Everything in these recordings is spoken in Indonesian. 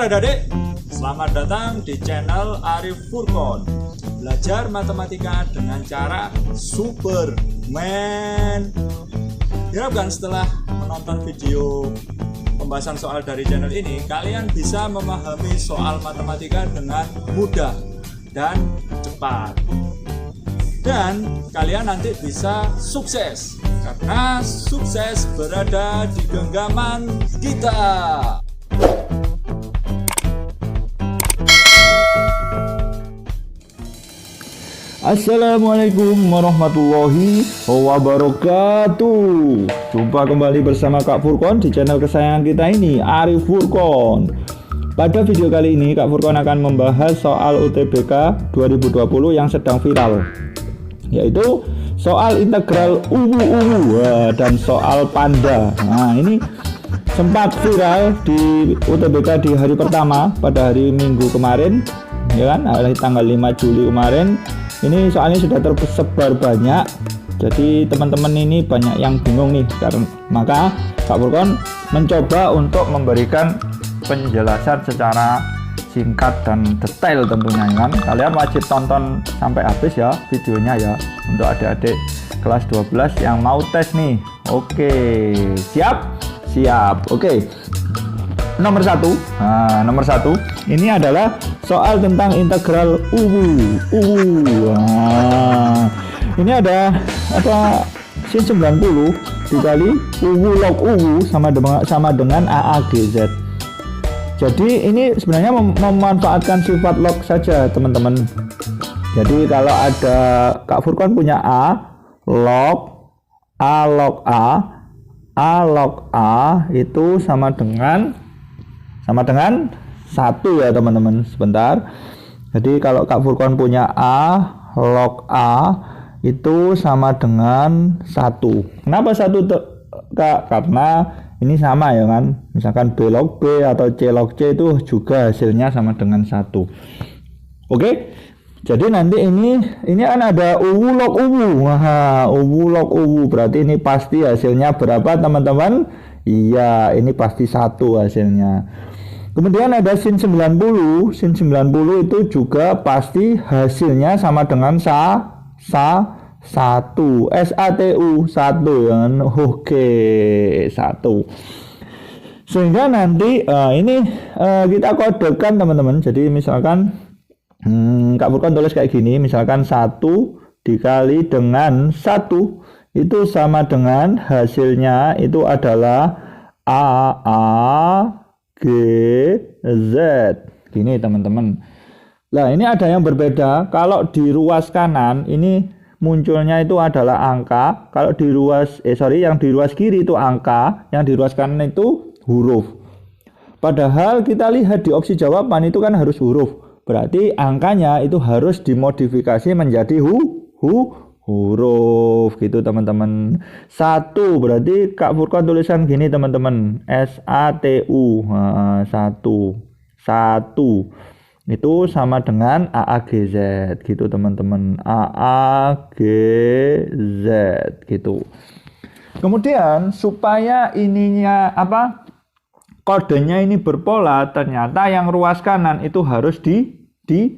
Halo adik-adik, selamat datang di channel Arif Furqon. Belajar matematika dengan cara Superman. Diharapkan setelah menonton video pembahasan soal dari channel ini, kalian bisa memahami soal matematika dengan mudah dan cepat. Dan kalian nanti bisa sukses, karena sukses berada di genggaman kita. Assalamualaikum warahmatullahi wabarakatuh. Jumpa kembali bersama Kak Furqon di channel kesayangan kita ini, Arif Furqon. Pada video kali ini Kak Furqon akan membahas soal UTBK 2020 yang sedang viral, yaitu soal integral uwu dan soal panda. Nah, ini sempat viral di UTBK di hari pertama pada hari Minggu kemarin, ya kan, hari tanggal 5 Juli kemarin. Ini soalnya sudah tersebar banyak, jadi teman-teman ini banyak yang bingung nih, karena maka Kak Furqon mencoba untuk memberikan penjelasan secara singkat dan detail tentunya, kan. Kalian wajib tonton sampai habis ya videonya ya, untuk adik-adik kelas 12 yang mau tes nih. Oke, siap? Oke. Nomor satu ini adalah soal tentang integral uwu. Nah, ini ada apa, sin 90 dikali uwu log uwu sama dengan AAGZ. Jadi ini sebenarnya memanfaatkan sifat log saja, teman-teman. Jadi kalau ada Kak Furqon punya A log A itu sama dengan 1 ya, teman-teman. Sebentar. Jadi kalau Kak Furqon punya A log A itu sama dengan 1. Kenapa 1, Kak? Karena ini sama ya kan. Misalkan B log B atau C log C itu juga hasilnya sama dengan 1. Oke. Jadi nanti ini kan ada uwu log uwu. Wah, uwu log uwu berarti ini pasti hasilnya berapa, teman-teman? Iya, ini pasti 1 hasilnya. Kemudian ada sin 90 itu juga pasti hasilnya sama dengan 1 SATU 1 ya. Oke, 1. Sehingga nanti ini kita kodekan, teman-teman. Jadi misalkan Kak Furqon tulis kayak gini, misalkan 1 dikali dengan 1 itu sama dengan hasilnya itu adalah AAGZ. Gini, teman-teman. Nah, ini ada yang berbeda. Kalau di ruas kanan ini munculnya itu adalah angka. Kalau di ruas yang di ruas kiri itu angka, yang di ruas kanan itu huruf. Padahal kita lihat di opsi jawaban itu kan harus huruf. Berarti angkanya itu harus dimodifikasi menjadi huruf gitu, teman-teman. 1 berarti Kak Furqon tulisan gini, teman-teman, SATU. Nah, 1 itu sama dengan AAGZ gitu, teman-teman. AAGZ gitu. Kemudian supaya ininya kodenya ini berpola, ternyata yang ruas kanan itu harus dibalik,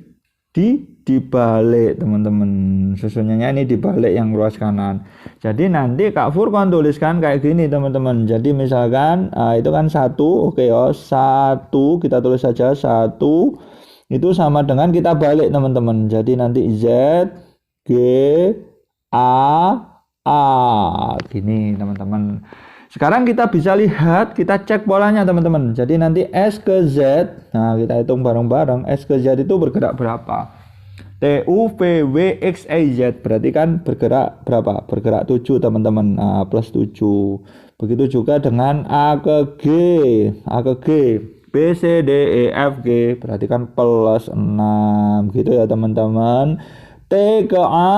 teman-teman. Susunannya ini dibalik yang ruas kanan. Jadi nanti Kak Furqon tuliskan kayak gini, teman-teman. Jadi misalkan itu kan 1, oke ya, 1 kita tulis saja 1 itu sama dengan kita balik, teman-teman. Jadi nanti Z G A gini, teman-teman. Sekarang kita bisa lihat, kita cek polanya, teman-teman. Jadi nanti S ke Z, nah kita hitung bareng-bareng, S ke Z itu bergerak berapa? TU V W X Y Z berarti kan bergerak berapa? Bergerak 7, teman-teman. Nah, plus 7. Begitu juga dengan A ke G, B C D E F G berarti kan plus 6 gitu ya, teman-teman. T ke A,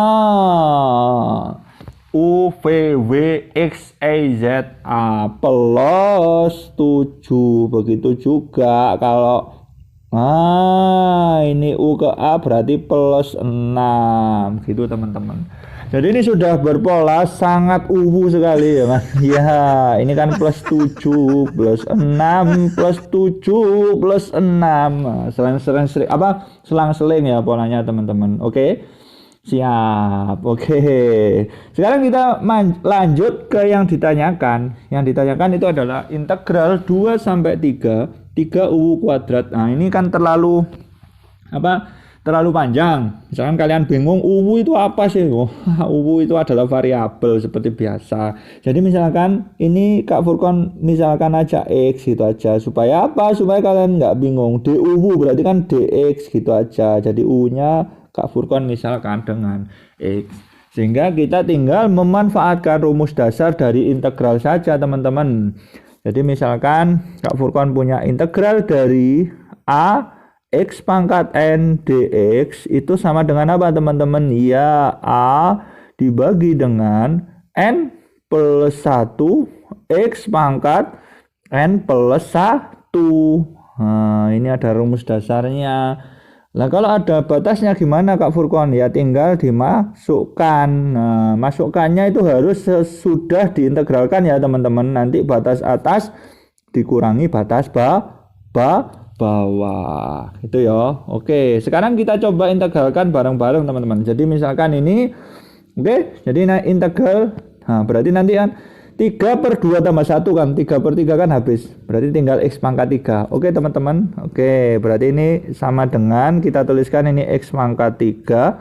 U V W X Y Z A plus 7. Begitu juga kalau ini U ke A berarti plus 6 gitu, teman-teman. Jadi ini sudah berpola sangat uwu sekali ya Mas. Ya, ini kan plus 7 plus 6 plus 7 plus 6. Selang-seling ya polanya teman-teman. Oke. Siap. Oke. Sekarang kita lanjut ke yang ditanyakan. Yang ditanyakan itu adalah integral 2 sampai 3 uwu kuadrat. Nah, ini kan terlalu panjang. Misalkan kalian bingung uwu itu apa sih? Uwu itu adalah variabel seperti biasa. Jadi misalkan ini Kak Furqon misalkan aja X gitu aja. Supaya apa? Supaya kalian nggak bingung. D uwu berarti kan dx gitu aja. Jadi u-nya Kak Furqon misalkan dengan X. Sehingga kita tinggal memanfaatkan rumus dasar dari integral saja teman-teman. Jadi misalkan Kak Furqon punya integral dari A X pangkat N dx itu sama dengan apa teman-teman? Ya, A dibagi dengan N plus 1 X pangkat N plus 1. Nah, ini ada rumus dasarnya. Nah, kalau ada batasnya gimana Kak Furqon? Ya tinggal dimasukkan. Nah, masukkannya itu harus sesudah diintegralkan ya teman-teman. Nanti batas atas dikurangi batas bawah itu ya. Oke, sekarang kita coba integralkan bareng-bareng teman-teman. Jadi misalkan ini jadi integral, nah berarti nanti kan 3/2 tambah 1 kan, 3/3 kan habis, berarti tinggal X pangkat 3. Oke teman-teman. Oke, berarti ini sama dengan kita tuliskan ini X pangkat 3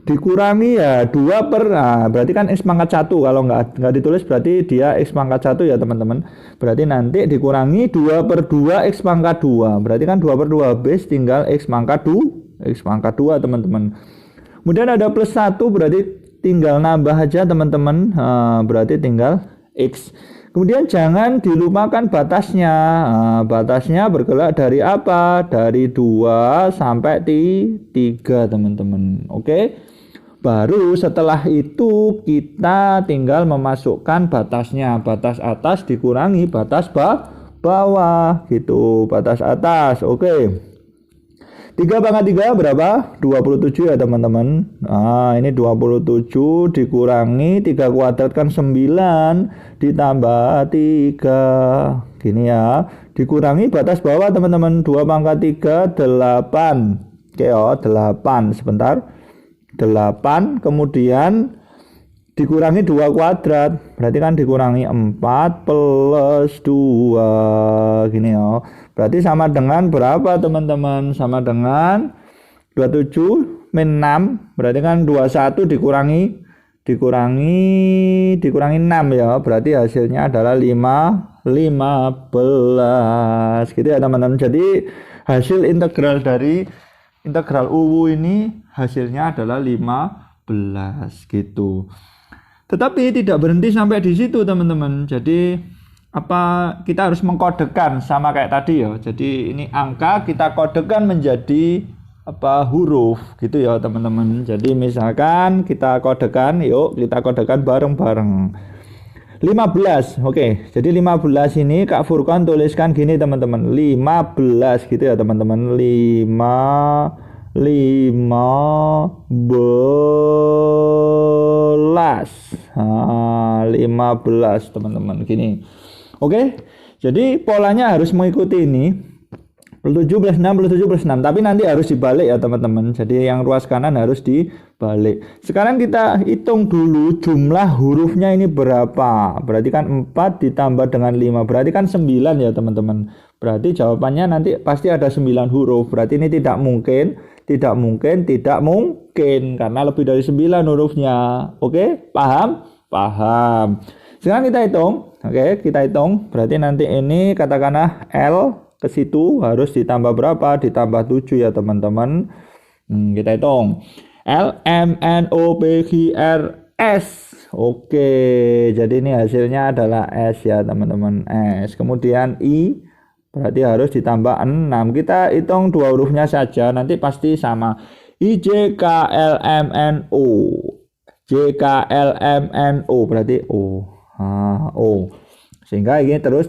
dikurangi ya 2 nah, berarti kan X pangkat 1. Kalau nggak ditulis berarti dia X pangkat 1 ya teman-teman. Berarti nanti dikurangi 2/2 X pangkat 2. Berarti kan 2/2 habis, tinggal X pangkat 2 teman-teman. Kemudian ada plus 1 berarti tinggal nambah aja teman-teman. Berarti tinggal X. Kemudian jangan dilupakan batasnya. Batasnya bergerak dari apa? Dari 2 sampai 3 teman-teman. Oke. Baru setelah itu kita tinggal memasukkan batasnya. Batas atas dikurangi batas bawah gitu. Batas atas. Oke. 3/3 berapa? 27 ya teman-teman. Nah, ini 27 dikurangi 3 kuadrat kan 9 ditambah 3. Gini ya. Dikurangi batas bawah teman-teman. 2/3 8. Oke oh, 8 sebentar. 8 kemudian dikurangi 2 kuadrat. Berarti kan dikurangi 4 plus 2. Gini ya. Berarti sama dengan berapa teman-teman? Sama dengan 27 min 6. Berarti kan 21 dikurangi 6 ya. Berarti hasilnya adalah 15 gitu ya teman-teman. Jadi hasil integral dari integral uwu ini hasilnya adalah 15 gitu. Tetapi tidak berhenti sampai di situ teman-teman. Jadi kita harus mengkodekan sama kayak tadi ya. Jadi ini angka kita kodekan menjadi huruf gitu ya teman-teman. Jadi misalkan kita kodekan, yuk kita kodekan bareng-bareng. 15. Oke, jadi 15 ini Kak Furqon tuliskan gini teman-teman. 15 gitu ya teman-teman. 15 teman-teman gini. Oke. Jadi polanya harus mengikuti ini. Plus 7 plus 6 plus 7 plus 6. Tapi nanti harus dibalik ya teman-teman. Jadi yang ruas kanan harus dibalik. Sekarang kita hitung dulu jumlah hurufnya ini berapa. Berarti kan 4 ditambah dengan 5. Berarti kan 9 ya teman-teman. Berarti jawabannya nanti pasti ada 9 huruf. Berarti ini tidak mungkin. Karena lebih dari 9 hurufnya. Oke, paham? Paham. Sekarang kita hitung. Oke, kita hitung. Berarti nanti ini katakanlah L ke situ harus ditambah berapa? Ditambah 7 ya teman-teman. Kita hitung. L, M, N, O, P, Q, R, S. Oke, jadi ini hasilnya adalah S ya teman-teman. S. Kemudian I berarti harus ditambah 6. Kita hitung 2 hurufnya saja, nanti pasti sama. I, J, K, L, M, N, O. J, K, L, M, N, O berarti O. O. Sehingga ini terus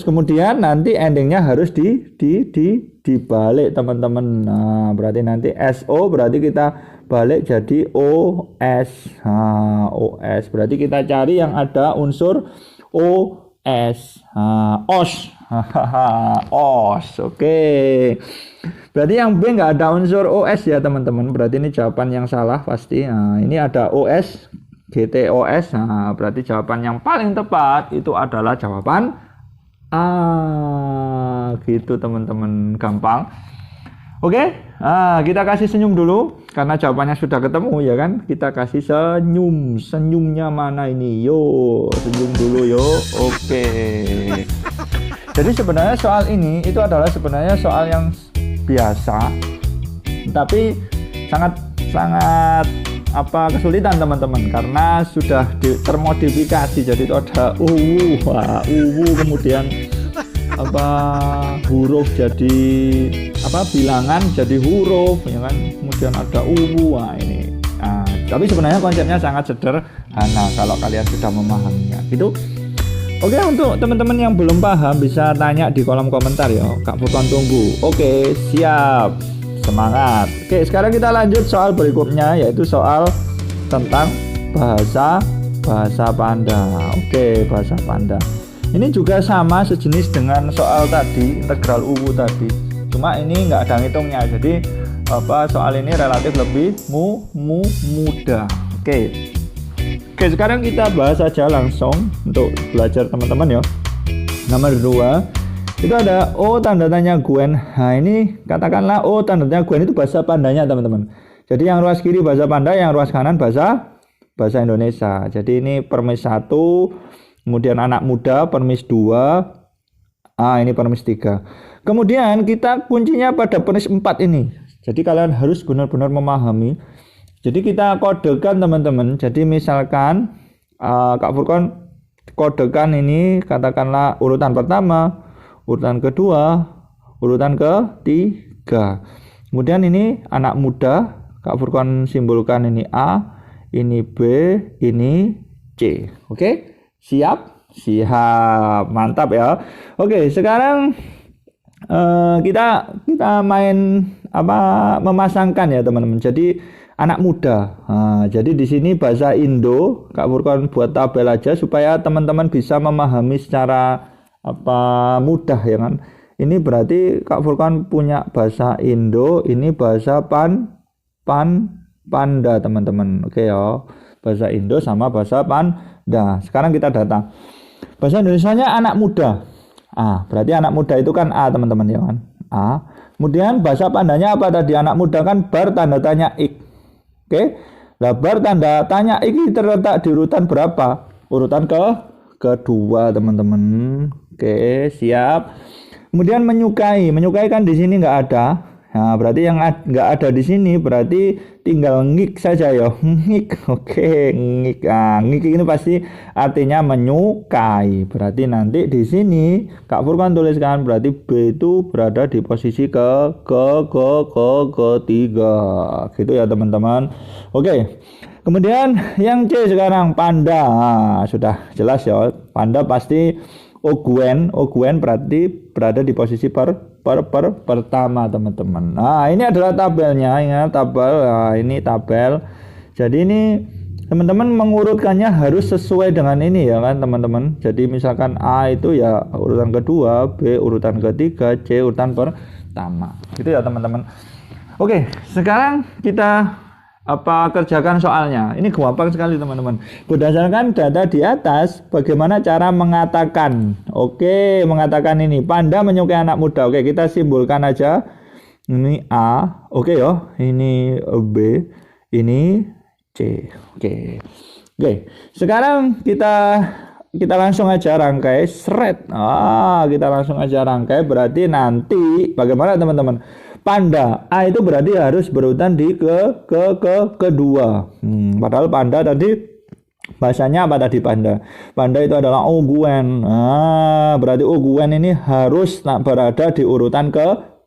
kemudian nanti endingnya harus dibalik teman-teman. Nah, berarti nanti SO berarti kita balik jadi OS. Nah, OS berarti kita cari yang ada unsur OS. Nah, OS. OS. Oke. Berarti yang B nggak ada unsur OS ya teman-teman. Berarti ini jawaban yang salah pasti. Nah, ini ada OS, GTOS. Nah, berarti jawaban yang paling tepat itu adalah jawaban A. Gitu teman-teman, gampang. Oke, nah, kita kasih senyum dulu karena jawabannya sudah ketemu ya kan. Kita kasih senyum. Senyumnya mana ini? Yo, senyum dulu yo. Oke. Jadi sebenarnya soal ini itu adalah sebenarnya soal yang biasa, tapi sangat kesulitan teman-teman karena sudah termodifikasi. Jadi itu ada kemudian huruf jadi bilangan jadi huruf ya kan, kemudian ada ini. Nah, tapi sebenarnya konsepnya sangat sederhana kalau kalian sudah memahaminya gitu. Oke, untuk teman-teman yang belum paham bisa tanya di kolom komentar ya, Kak Furqon tunggu. Oke, siap, semangat. Oke, sekarang kita lanjut soal berikutnya, yaitu soal tentang bahasa Panda. Oke, bahasa Panda ini juga sama sejenis dengan soal tadi, integral UU tadi, cuma ini nggak ada ngitungnya. Jadi soal ini relatif lebih mudah. Oke, sekarang kita bahas aja langsung untuk belajar teman-teman ya. Nomor 2 itu ada O tanda tanya Gwen. Nah, ini katakanlah O tanda tanya Gwen itu bahasa Pandanya teman-teman. Jadi yang ruas kiri bahasa Panda, yang ruas kanan bahasa Indonesia. Jadi ini permis 1, kemudian anak muda permis 2, ini permis 3. Kemudian kita kuncinya pada permis 4 ini. Jadi kalian harus benar-benar memahami. Jadi kita kodekan teman-teman. Jadi misalkan Kak Furqon kodekan ini katakanlah urutan pertama, urutan kedua, urutan ketiga. Kemudian ini anak muda, Kak Furqon simbolkan ini A, ini B, ini C. Oke? Siap? Siap. Mantap ya. Oke, sekarang kita main memasangkan ya teman-teman. Jadi anak muda. Nah, jadi di sini bahasa Indo, Kak Furqon buat tabel aja supaya teman-teman bisa memahami secara mudah ya kan. Ini berarti Kak Furqon punya bahasa Indo, ini bahasa Panda teman-teman. Oke ya. Bahasa Indo sama bahasa Panda. Sekarang kita data. Bahasa Indonesianya anak muda. Berarti anak muda itu kan A teman-teman ya kan. A. Kemudian bahasa Pandanya apa tadi? Anak muda kan bar tanda tanya ik. Oke, bar tanda tanya ini terletak di urutan berapa? Urutan kedua teman-teman. Oke, siap. Kemudian menyukai kan di sini nggak ada. Nah, berarti yang nggak ada di sini berarti tinggal ngik saja ya. Ngik. Oke, ngik. Ngik ini pasti artinya menyukai. Berarti nanti di sini Kak Furqon tuliskan berarti B itu berada di posisi ketiga. Gitu ya teman-teman. Oke. Kemudian yang C sekarang Panda. Sudah jelas ya. Panda pasti Oguen berarti berada di posisi pertama teman-teman. Nah, ini adalah tabelnya, ingat tabel. Nah, ini tabel. Jadi ini teman-teman mengurutkannya harus sesuai dengan ini ya kan teman-teman. Jadi misalkan A itu ya urutan kedua, B urutan ketiga, C urutan pertama. Gitu ya teman-teman. Oke, sekarang kita kerjakan soalnya. Ini gampang sekali teman-teman. Berdasarkan data di atas, bagaimana cara mengatakan? Oke, mengatakan ini Panda menyukai anak muda. Oke, kita simbolkan aja. Ini A. Oke ya. Ini B. Ini C. Oke. Sekarang kita langsung aja rangkai seret. Kita langsung aja rangkai. Berarti nanti bagaimana teman-teman? Panda A itu berarti harus berurutan di kedua. Padahal Panda tadi bahasanya apa tadi Panda? Panda itu adalah Oguen. Berarti Oguen ini harus berada di urutan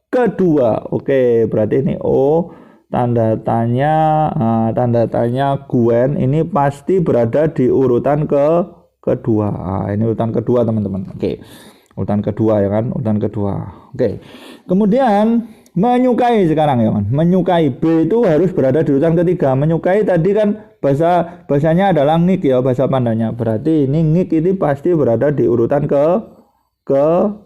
kedua. Oke, berarti ini O tanda tanya Gwen ini pasti berada di urutan kedua. Ini urutan kedua teman-teman. Oke. Urutan kedua ya kan, urutan kedua. Oke. Kemudian menyukai sekarang ya kan. Menyukai, B itu harus berada di urutan ketiga. Menyukai tadi kan bahasanya adalah ngik ya, bahasa Pandanya. Berarti ini ngik ini pasti berada di urutan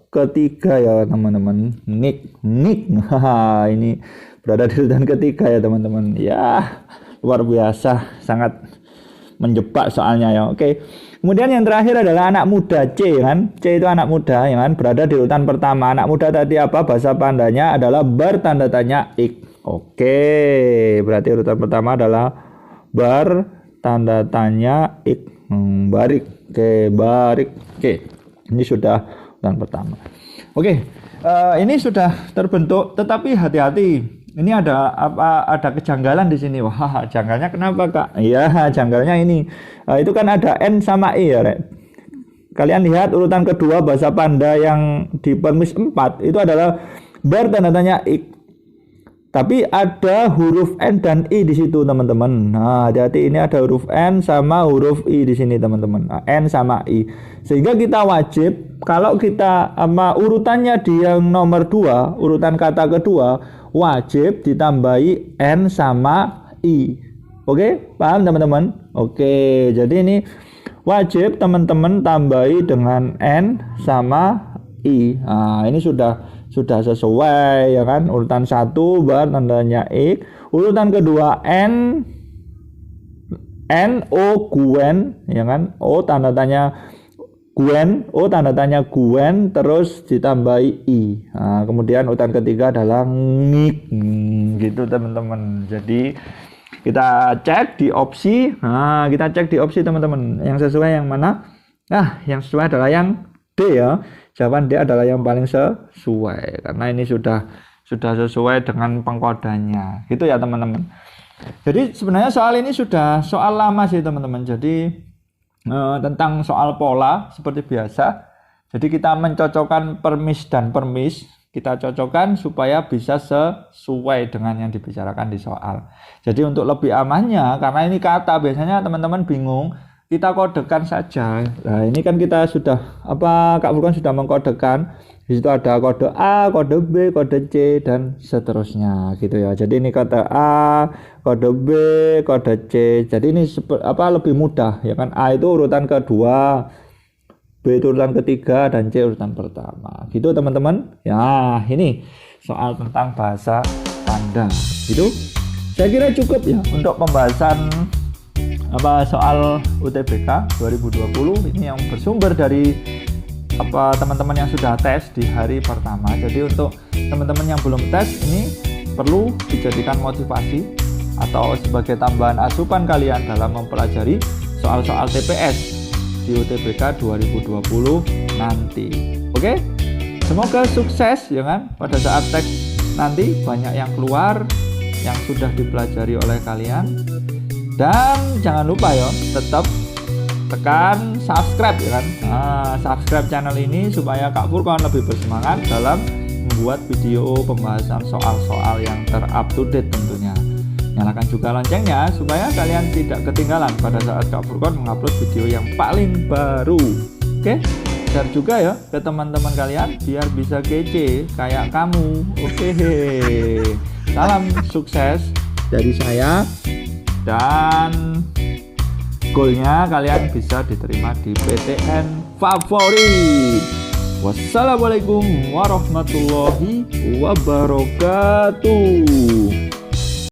ketiga ya teman-teman. Ngik. Haha, ini berada di urutan ketiga ya teman-teman. Ya, luar biasa, sangat menjebak soalnya ya. Oke. Kemudian yang terakhir adalah anak muda, C kan. C itu anak muda ya kan, berada di urutan pertama. Anak muda tadi apa? Bahasa Pandanya adalah bertanda tanya ik. Oke, berarti urutan pertama adalah bertanda tanya ik. Barik. Oke, barik. Oke. Ini sudah urutan pertama. Oke. Ini sudah terbentuk, tetapi hati-hati. Ini ada kejanggalan di sini. Wah, janggalnya kenapa, Kak? Iya, janggalnya ini. Itu kan ada N sama I ya, Rek. Kalian lihat urutan kedua bahasa Panda yang di permis 4 itu adalah bertanda tanya ik. Tapi ada huruf N dan I di situ, teman-teman. Nah, hati-hati, ini ada huruf N sama huruf I di sini, teman-teman. Nah, N sama I. Sehingga kita wajib kalau kita urutannya di yang nomor 2, urutan kata kedua, wajib ditambahi N sama I. Oke, paham teman-teman? Oke, jadi ini wajib teman-teman tambahi dengan N sama I. Nah, ini sudah sesuai ya kan. Urutan 1 bertandanya ik, urutan kedua N O Gwen ya kan. O tanda tanya Gwen, terus ditambahi I. Nah, kemudian urutan ketiga adalah ngik. Gitu teman-teman. Jadi kita cek di opsi. Nah, kita cek di opsi teman-teman. Yang sesuai yang mana? Nah, yang sesuai adalah yang D ya. Jawaban D adalah yang paling sesuai karena ini sudah sesuai dengan pengkodannya. Gitu ya teman-teman. Jadi sebenarnya soal ini sudah soal lama sih teman-teman. Jadi tentang soal pola seperti biasa. Jadi kita mencocokkan permis dan permis, kita cocokkan supaya bisa sesuai dengan yang dibicarakan di soal. Jadi untuk lebih amannya, karena ini kata biasanya teman-teman bingung, kita kodekan saja. Nah, ini kan kita sudah Kak Furqon sudah mengkodekan. Di situ ada kode A, kode B, kode C dan seterusnya gitu ya. Jadi ini kode A, kode B, kode C. Jadi ini lebih mudah ya kan. A itu urutan kedua, B itu urutan ketiga dan C urutan pertama. Gitu teman-teman. Ya, ini soal tentang bahasa Panda. Gitu. Saya kira cukup ya untuk pembahasan soal UTBK 2020 ini yang bersumber dari teman-teman yang sudah tes di hari pertama. Jadi untuk teman-teman yang belum tes ini perlu dijadikan motivasi atau sebagai tambahan asupan kalian dalam mempelajari soal-soal TPS di UTBK 2020 nanti. Oke? Semoga sukses ya kan. Pada saat tes nanti banyak yang keluar yang sudah dipelajari oleh kalian. Dan jangan lupa ya, tetap tekan subscribe ya kan. Subscribe channel ini supaya Kak Furqon lebih bersemangat dalam membuat video pembahasan soal-soal yang ter-up to date tentunya. Nyalakan juga loncengnya supaya kalian tidak ketinggalan pada saat Kak Furqon mengupload video yang paling baru. Oke, share juga ya ke teman-teman kalian biar bisa kece kayak kamu. Oke, salam sukses dari saya. Dan goalnya kalian bisa diterima di PTN favorit. Wassalamualaikum warahmatullahi wabarakatuh.